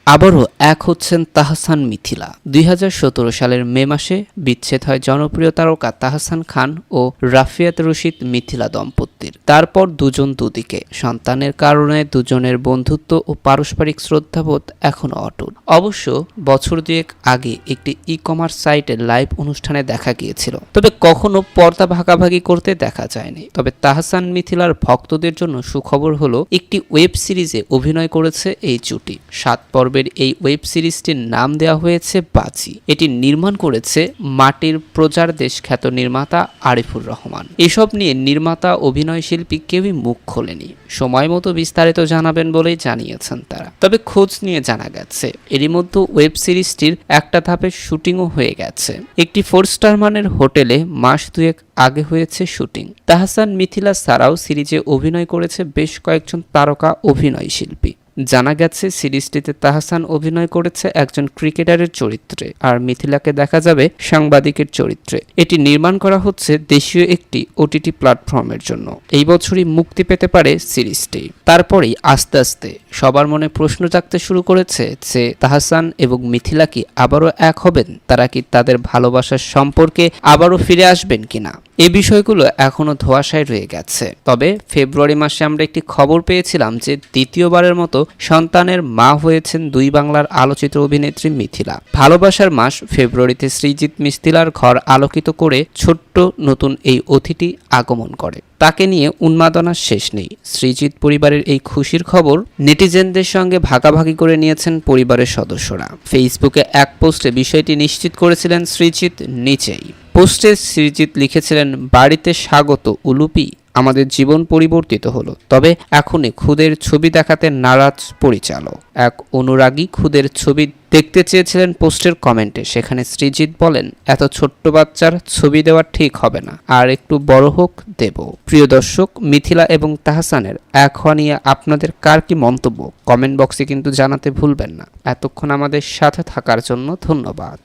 আবারও এক হচ্ছেন তাহসান মিথিলা। 2017 সালের মে মাসে বিচ্ছেদ হয় জনপ্রিয় তারকা তাহসান খান ও রাফিয়াত রশিদ মিথিলা দম্পতির। তারপর দুজন দুদিকে সন্তানের কারণে দুজনের বন্ধুত্ব ও পারস্পরিক শ্রদ্ধাবোধ এখনো অটুট। অবশ্য বছর দুয়েক আগে একটি ই-কমার্স সাইটের লাইভ অনুষ্ঠানে দেখা গিয়েছিল, তবে কখনো পর্দা ভাগাভাগি করতে দেখা যায়নি। তবে তাহসান মিথিলার ভক্তদের জন্য সুখবর হলো, একটি ওয়েব সিরিজে অভিনয় করেছে এই জুটি। 7 পর্বের এই ওয়েব সিরিজটির নাম দেওয়া হয়েছে বাজি। এটি নির্মাণ করেছে মাটির প্রজার দেশ খ্যাত নির্মাতা আরিফুর রহমান। এসব নিয়ে নির্মাতা অভিনয় শিল্পী কেউই মুখ খোলেনি। সময় মতো বিস্তারিত জানাবেন বলেই জানিয়েছেন তারা। তবে খোঁজ নিয়ে জানা গেছে, এরই মধ্যে ওয়েব সিরিজটির একটা ধাপের শুটিংও হয়ে গেছে। একটি 4 স্টার মানের হোটেলে মাস দুয়েক আগে হয়েছে শুটিং। তাহসান মিথিলা ছাড়াও সিরিজে অভিনয় করেছে বেশ কয়েকজন তারকা অভিনয় শিল্পী। জানা গেছে সিরিজটিতে তাহসান অভিনয় করেছে একজন ক্রিকেটারের চরিত্রে, আর মিথিলাকে দেখা যাবে সাংবাদিকের চরিত্রে। এটি নির্মাণ করা হচ্ছে দেশীয় একটি ওটিটি প্ল্যাটফর্মের জন্য। এই বছরই মুক্তি পেতে পারে সিরিজটি। তারপরেই আস্তে আস্তে সবার মনে প্রশ্ন জাগতে শুরু করেছে যে তাহসান এবং মিথিলা কি আবারও এক হবেন? তারা কি তাদের ভালোবাসার সম্পর্কে আবারও ফিরে আসবেন কিনা? এই বিষয়গুলো এখনো ধোঁয়াশায় রয়ে গেছে। তবে ফেব্রুয়ারি মাসে আমরা একটি খবর পেয়েছিলাম যে দ্বিতীয়বারের মতো সন্তানের মা হয়েছেন দুই বাংলার আলোচিত অভিনেত্রী মিথিলা। ভালোবাসার মাস ফেব্রুয়ারিতে সৃজিত মিথিলার ঘর আলোকিত করে ছোট্ট নতুন এই অতিথি আগমন করে। তাকে নিয়ে উন্মাদনার শেষ নেই। সৃজিত পরিবারের এই খুশির খবর নেটিজেনদের সঙ্গে ভাগাভাগি করে নিয়েছেন পরিবারের সদস্যরা। ফেসবুকে এক পোস্টে বিষয়টি নিশ্চিত করেছিলেন সৃজিত নিজেই। পোস্টে সৃজিত লিখেছিলেন, বাড়িতে স্বাগত উলুপি, আমাদের জীবন পরিবর্তিত হলো। তবে এখনই খুদের ছবি দেখাতে নারাজ পরিচালক। এক অনুরাগী খুদের ছবি দেখতে চেয়েছিলেন পোস্টের কমেন্টে। সেখানে সৃজিত বলেন, এত ছোট্ট বাচ্চার ছবি দেওয়া ঠিক হবে না, আর একটু বড় হোক দেব। প্রিয় দর্শক, মিথিলা এবং তাহসানের এক হওয়া নিয়ে আপনাদের কার কি মন্তব্য কমেন্ট বক্সে কিন্তু জানাতে ভুলবেন না। এতক্ষণ আমাদের সাথে থাকার জন্য ধন্যবাদ।